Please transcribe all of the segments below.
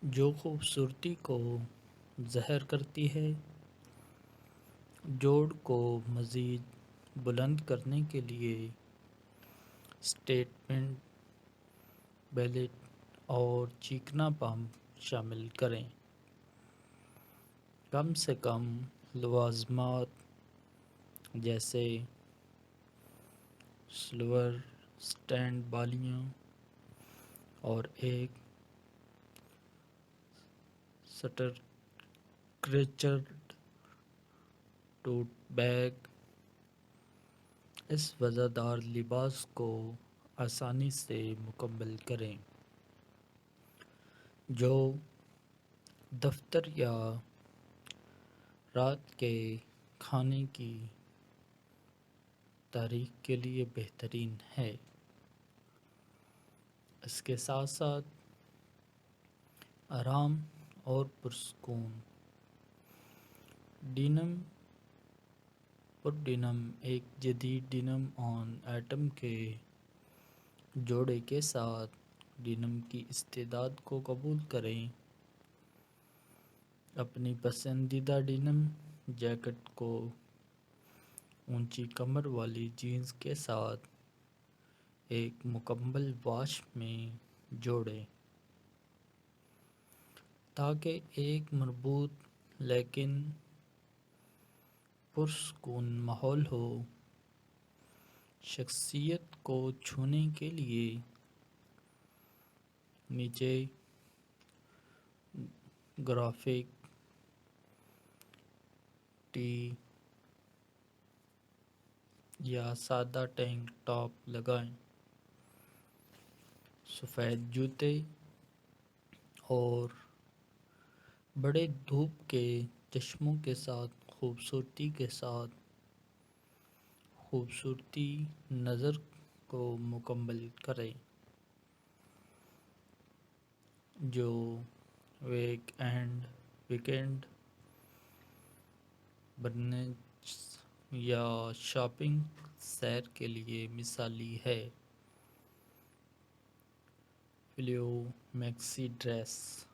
جو خوبصورتی کو ظاہر کرتی ہے، جوڑ کو مزید بلند کرنے کے لیے اسٹیٹمنٹ، بیلٹ اور چیکنا پمپ شامل کریں۔ کم سے کم لوازمات جیسے سلور سٹینڈ بالیاں اور ایک سٹرکچرڈ ٹوٹ بیگ اس وزردار لباس کو آسانی سے مکمل کریں، جو دفتر یا رات کے کھانے کی تاریخ کے لیے بہترین ہے۔ اس کے ساتھ ساتھ آرام اور پرسکون ڈینم پر ڈینم ایک جدید ڈینم آن ایٹم کے جوڑے کے ساتھ ڈینم کی استعداد کو قبول کریں۔ اپنی پسندیدہ ڈینم جیکٹ کو اونچی کمر والی جینز کے ساتھ ایک مکمل واش میں جوڑیں تاکہ ایک مربوط لیکن پرسکون ماحول ہو۔ شخصیت کو چھونے کے لیے نیچے گرافک ٹی یا سادہ ٹینک ٹاپ لگائیں۔ سفید جوتے اور بڑے دھوپ کے چشموں کے ساتھ خوبصورتی نظر کو مکمل کریں۔ جو ویکینڈ برنچ یا شاپنگ سیر کے لیے مثالی ہے۔ فلیو میکسی ڈریس،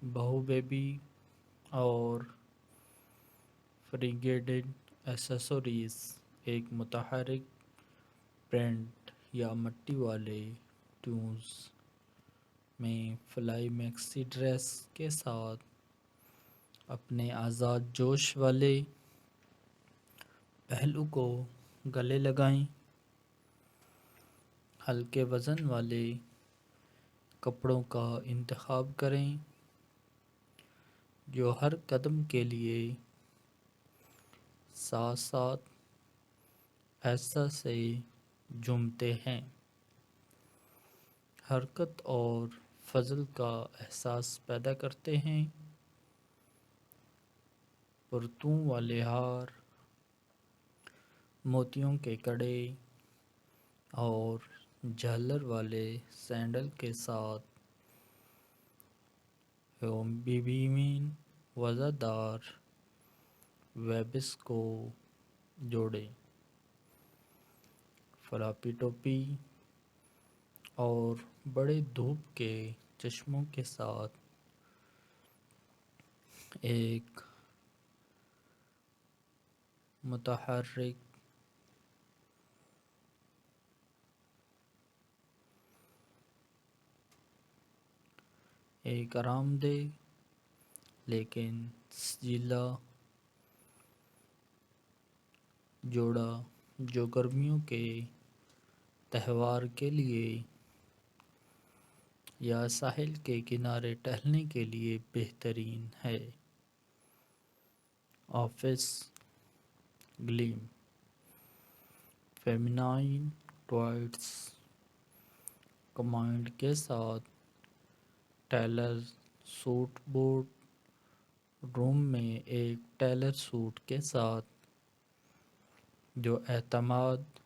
بہو بیبی اور فریگیڈڈ ایکسیسریز ایک متحرک پرنٹ یا مٹی والے ٹونز میں فلائی میکسی ڈریس کے ساتھ اپنے آزاد جوش والے پہلو کو گلے لگائیں۔ ہلکے وزن والے کپڑوں کا انتخاب کریں جو ہر قدم کے لیے ساتھ ساتھ ایسا سے جھومتے ہیں، حرکت اور فضل کا احساس پیدا کرتے ہیں۔ پرتوں والے ہار، موتیوں کے کڑے اور جھالر والے سینڈل کے ساتھ بیبیین وزردار ویبس کو جوڑیں۔ فلاپی ٹوپی اور بڑے دھوپ کے چشموں کے ساتھ ایک متحرک ایک آرام دہ لیکن سجیلا جوڑا جو گرمیوں کے تہوار کے لیے یا ساحل کے کنارے ٹہلنے کے لیے بہترین ہے۔ آفس گلیم، فیمینائن ٹوائٹس کمائنڈ کے ساتھ ٹیلر سوٹ بورڈ روم میں ایک ٹیلر سوٹ کے ساتھ جو اعتماد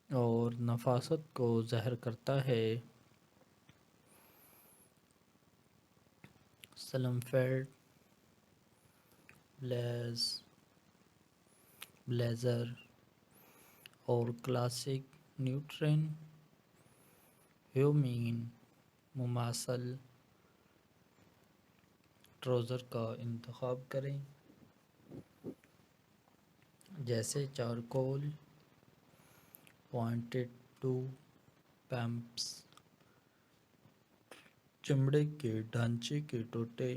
اور نفاست کو ظاہر کرتا ہے۔ سلم فیٹ بلیزر اور کلاسک نیوٹرن ہیومین مماثل ٹراؤزر کا انتخاب کریں، جیسے چارکول، پوائنٹڈ ٹو پمپس، چمڑے کے ڈھانچے کے ٹوٹے،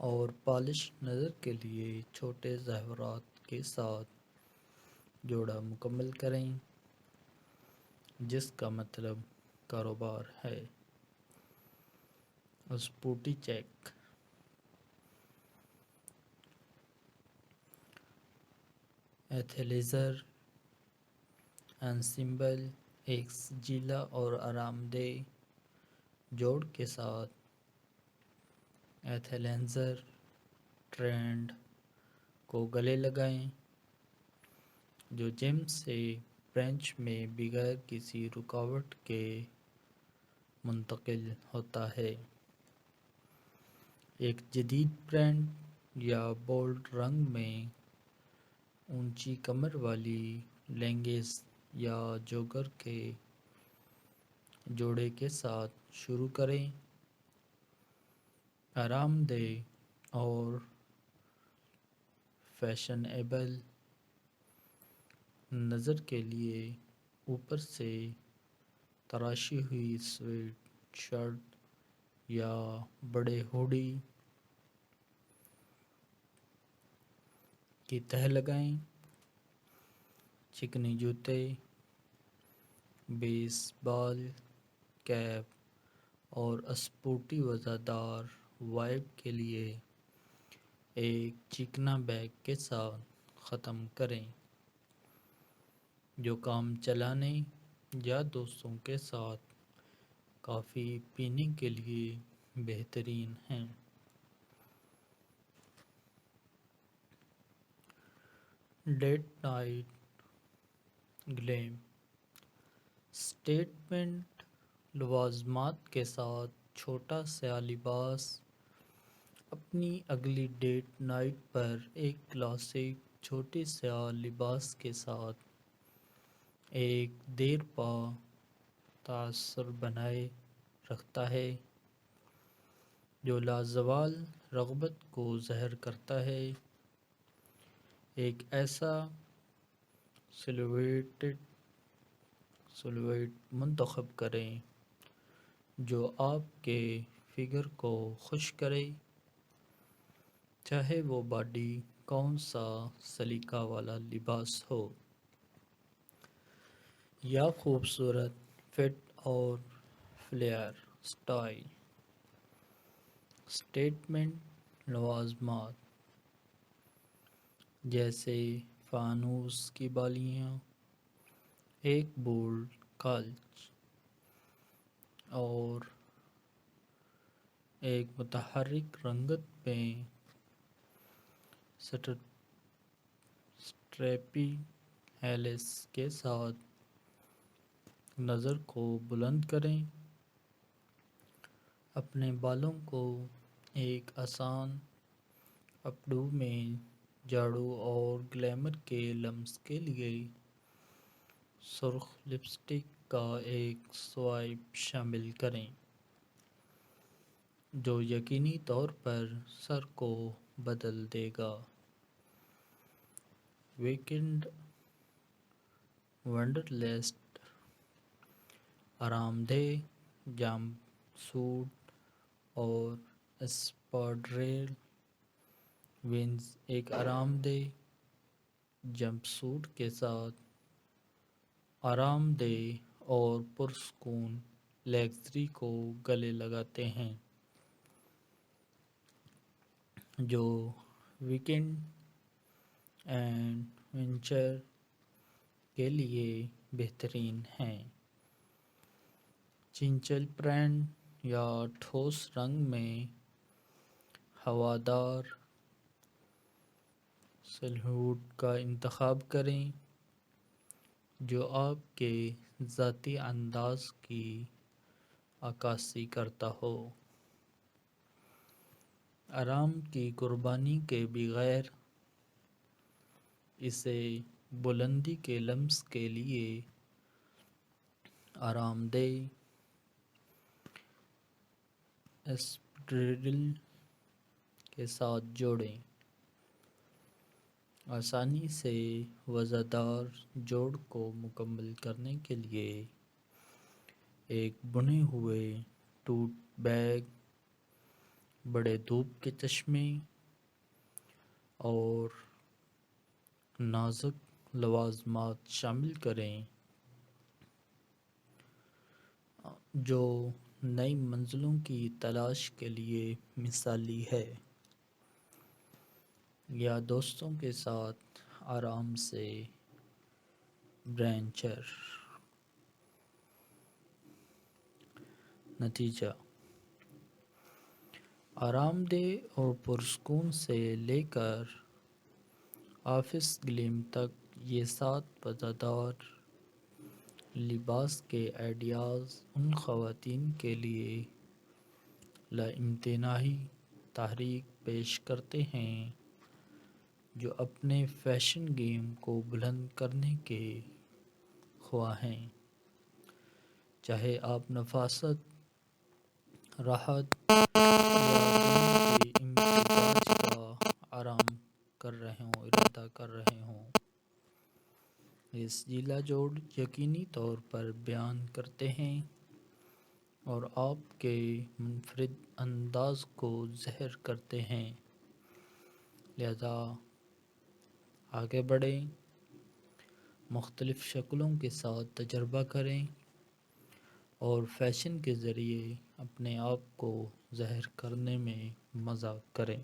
اور پالش نظر کے لیے چھوٹے زیورات کے ساتھ جوڑا مکمل کریں، جس کا مطلب کاروبار ہے۔ اسپوٹی چیک، ایتھلیزر انسمبل ایک سجیلا اور آرام دہ جوڑ کے ساتھ ایتھلیزر ٹرینڈ کو گلے لگائیں، جو جم سے برینچ میں بغیر کسی رکاوٹ کے منتقل ہوتا ہے۔ ایک جدید پرنٹ یا بولڈ رنگ میں اونچی کمر والی لیگنگز یا جوگر کے جوڑے کے ساتھ شروع کریں۔ آرام دہ اور فیشنیبل نظر کے لیے اوپر سے تراشی ہوئی سویٹ شرٹ یا بڑے ہوڈی کی تہ لگائیں۔ چکنی جوتے، بیس بال کیپ اور اسپورٹی وزردار وائب کے لیے ایک چکنا بیگ کے ساتھ ختم کریں، جو کام چلانے یا دوستوں کے ساتھ کافی پینے کے لیے بہترین ہیں۔ ڈیٹ نائٹ گلیم، اسٹیٹمنٹ لوازمات کے ساتھ چھوٹا سیاہ لباس۔ اپنی اگلی ڈیٹ نائٹ پر ایک کلاسک چھوٹے سیاہ لباس کے ساتھ ایک دیرپا تاثر بنائے رکھتا ہے، جو لازوال رغبت کو ظاہر کرتا ہے۔ ایک ایسا سلویٹ منتخب کریں جو آپ کے فگر کو خوش کرے، چاہے وہ باڈی کون سا سلیقہ والا لباس ہو یا خوبصورت فٹ اور فلیئر سٹائل۔ اسٹیٹمنٹ لوازمات جیسے فانوس کی بالیاں، ایک بولڈ کلچ اور ایک متحرک رنگت میں سٹریپی ہیلس کے ساتھ نظر کو بلند کریں۔ اپنے بالوں کو ایک آسان اپ ڈو میں جھاڑو اور گلیمر کے لمس کے لیے سرخ لپسٹک کا ایک سوائپ شامل کریں، جو یقینی طور پر سر کو بدل دے گا۔ ویکنڈ ونڈرلسٹ، آرام دہ جمپ سوٹ اور اسپاڈریل ونز، ایک آرام دہ جمپ سوٹ کے ساتھ آرام دہ اور پرسکون لگژری کو گلے لگاتے ہیں، جو ویکنڈ ایڈونچر کے لیے بہترین ہیں۔ چنچل پرنٹ یا ٹھوس رنگ میں ہوادار سلہوٹ کا انتخاب کریں، جو آپ کے ذاتی انداز کی عکاسی کرتا ہو۔ آرام کی قربانی کے بغیر، اسے بلندی کے لمس کے لیے آرام دہ اسپیڈل کے ساتھ جوڑیں۔ آسانی سے وزردار جوڑ کو مکمل کرنے کے لیے ایک بنے ہوئے ٹوٹ بیگ، بڑے دھوپ کے چشمے اور نازک لوازمات شامل کریں جو نئی منزلوں کی تلاش کے لیے مثالی ہے، یا دوستوں کے ساتھ آرام سے برینچر۔ نتیجہ: آرام دہ اور پرسکون سے لے کر آفس گلیم تک، یہ 7 مزیدار لباس کے آئیڈیاز ان خواتین کے لیے لامتناہی تحریک پیش کرتے ہیں جو اپنے فیشن گیم کو بلند کرنے کے خواہاں ہیں، چاہے آپ نفاست، راحت یا دن کے امتزاج کا ارادہ کر رہے ہوں۔ یہ سجیلا جوڑ یقینی طور پر بیان کرتے ہیں اور آپ کے منفرد انداز کو ظاہر کرتے ہیں، لہذا آگے بڑھیں، مختلف شکلوں کے ساتھ تجربہ کریں اور فیشن کے ذریعے اپنے آپ کو ظاہر کرنے میں مزہ کریں۔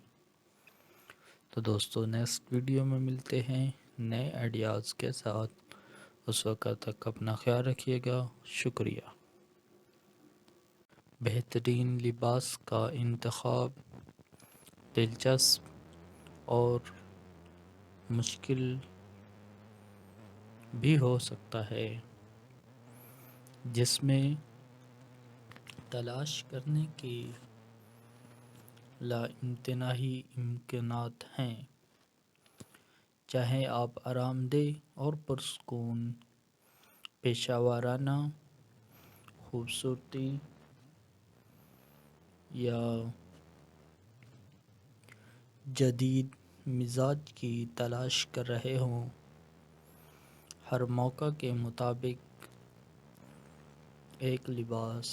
تو دوستو، نیکسٹ ویڈیو میں ملتے ہیں نئے آئیڈیاز کے ساتھ۔ اس وقت تک اپنا خیال رکھیے گا۔ شکریہ۔ بہترین لباس کا انتخاب دلچسپ اور مشکل بھی ہو سکتا ہے، جس میں تلاش کرنے کے لامتناہی امکانات ہیں، چاہے آپ آرام دہ اور پرسکون پیشہ ورانہ خوبصورتی یا جدید مزاج کی تلاش کر رہے ہوں۔ ہر موقع کے مطابق ایک لباس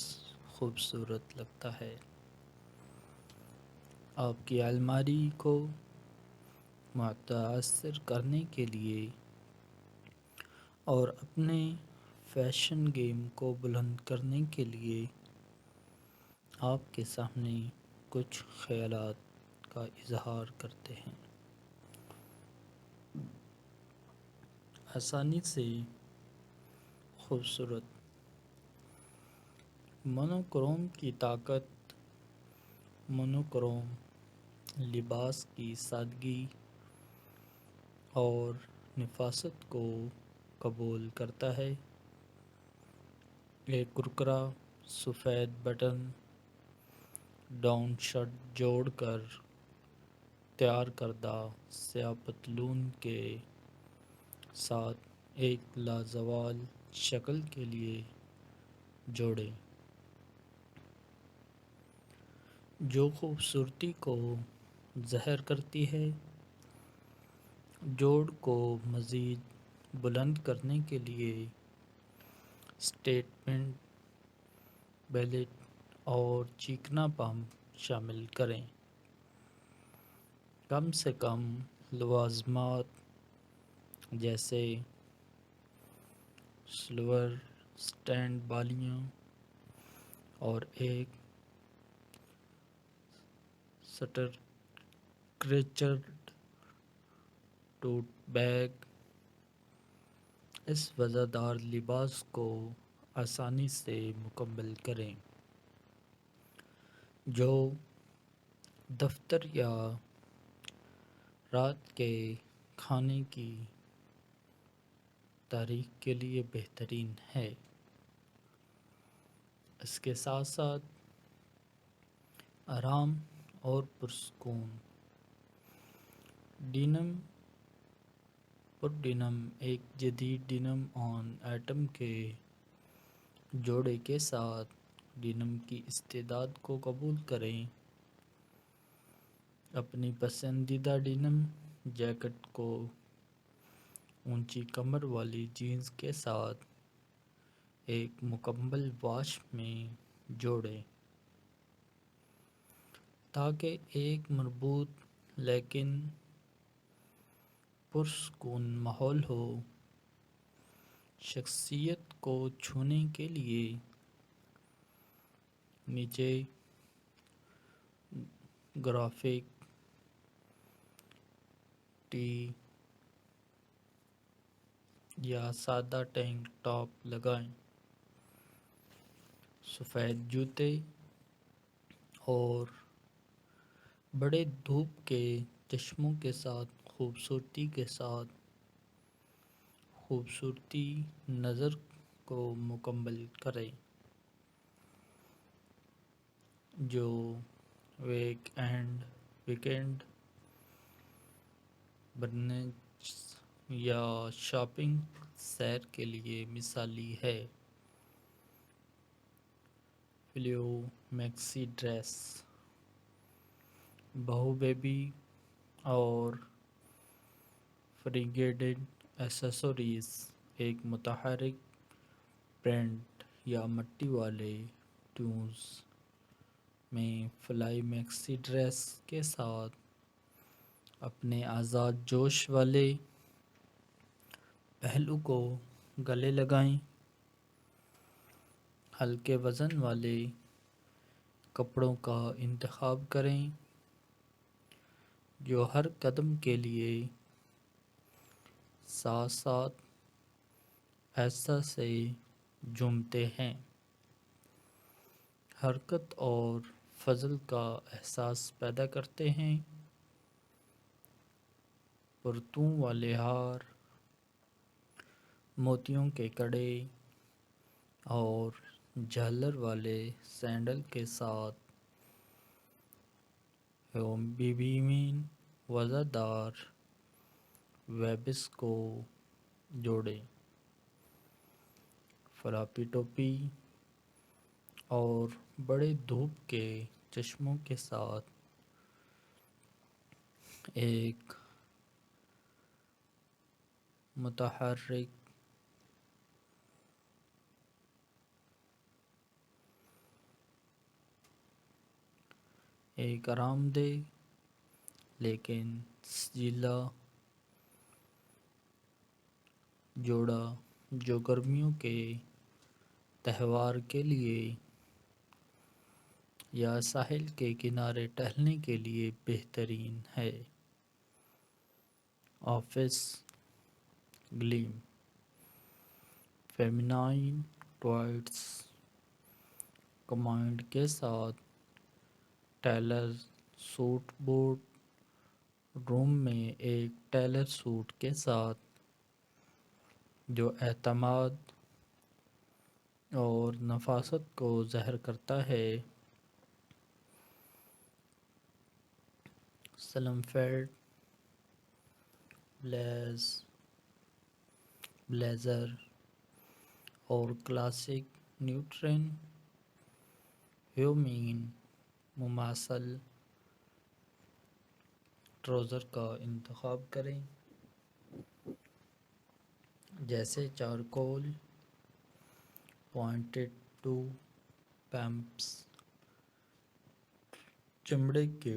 خوبصورت لگتا ہے۔ آپ کی الماری کو متاثر کرنے کے لیے اور اپنے فیشن گیم کو بلند کرنے کے لیے آپ کے سامنے کچھ خیالات کا اظہار کرتے ہیں۔ آسانی سے خوبصورت مونوکروم کی طاقت۔ مونوکروم لباس کی سادگی اور نفاست کو قبول کرتا ہے۔ ایک کرکرا سفید بٹن ڈاؤن شرٹ جوڑ کر تیار کردہ سیاہ پتلون کے ساتھ ایک لازوال شکل کے لیے جوڑیں جو خوبصورتی کو ظاہر کرتی ہے۔ جوڑ کو مزید بلند کرنے کے لیے سٹیٹمنٹ بیلٹ اور چکنا پمپ شامل کریں۔ کم سے کم لوازمات جیسے سلور سٹینڈ بالیاں اور ایک سٹرکچرڈ ٹوٹ بیگ اس وزردار لباس کو آسانی سے مکمل کریں، جو دفتر یا رات کے کھانے کی تاریخ کے لیے بہترین ہے۔ اس کے ساتھ ساتھ آرام اور پرسکون ڈینم پر ڈینم ایک جدید ڈینم آن ایٹم کے جوڑے کے ساتھ ڈینم کی استعداد کو قبول کریں۔ اپنی پسندیدہ ڈینم جیکٹ کو اونچی کمر والی جینز کے ساتھ ایک مکمل واش میں جوڑیں تاکہ ایک مربوط لیکن پرسکون ماحول ہو۔ شخصیت کو چھونے کے لیے نیچے گرافک ٹی یا سادہ ٹینک ٹاپ لگائیں۔ سفید جوتے اور بڑے دھوپ کے چشموں کے ساتھ خوبصورتی نظر کو مکمل کریں۔ جو ویکینڈ برنچ یا شاپنگ سیر کے لیے مثالی ہے۔ فلیو میکسی ڈریس، بہو بیبی اور فریگیڈڈ ایکسیسریز، ایک متحرک پرنٹ یا مٹی والے ٹونز میں فلائی میکسی ڈریس کے ساتھ اپنے آزاد جوش والے پہلو کو گلے لگائیں۔ ہلکے وزن والے کپڑوں کا انتخاب کریں جو ہر قدم کے لیے ساتھ ساتھ ایسا سے جھومتے ہیں، حرکت اور فضل کا احساس پیدا کرتے ہیں۔ پرتوں والے ہار، موتیوں کے کڑے اور جھالر والے سینڈل کے ساتھ بیبین وزردار ویبس کو جوڑیں۔ فلاپی ٹوپی اور بڑے دھوپ کے چشموں کے ساتھ ایک متحرک ایک آرام دہ لیکن سجیلا جوڑا جو گرمیوں کے تہوار کے لیے یا ساحل کے کنارے ٹہلنے کے لیے بہترین ہے۔ آفس گلیم، فیمینائن ٹوائٹس کمائنڈ کے ساتھ ٹیلر سوٹ بورڈ روم میں ایک ٹیلر سوٹ کے ساتھ جو اعتماد اور نفاست کو ظاہر کرتا ہے۔ سلم فیٹ بلیزر اور کلاسک نیوٹرن ہیومن مماثل ٹراؤزر کا انتخاب کریں جیسے چارکول پوائنٹڈ ٹو پمپس، چمڑے کے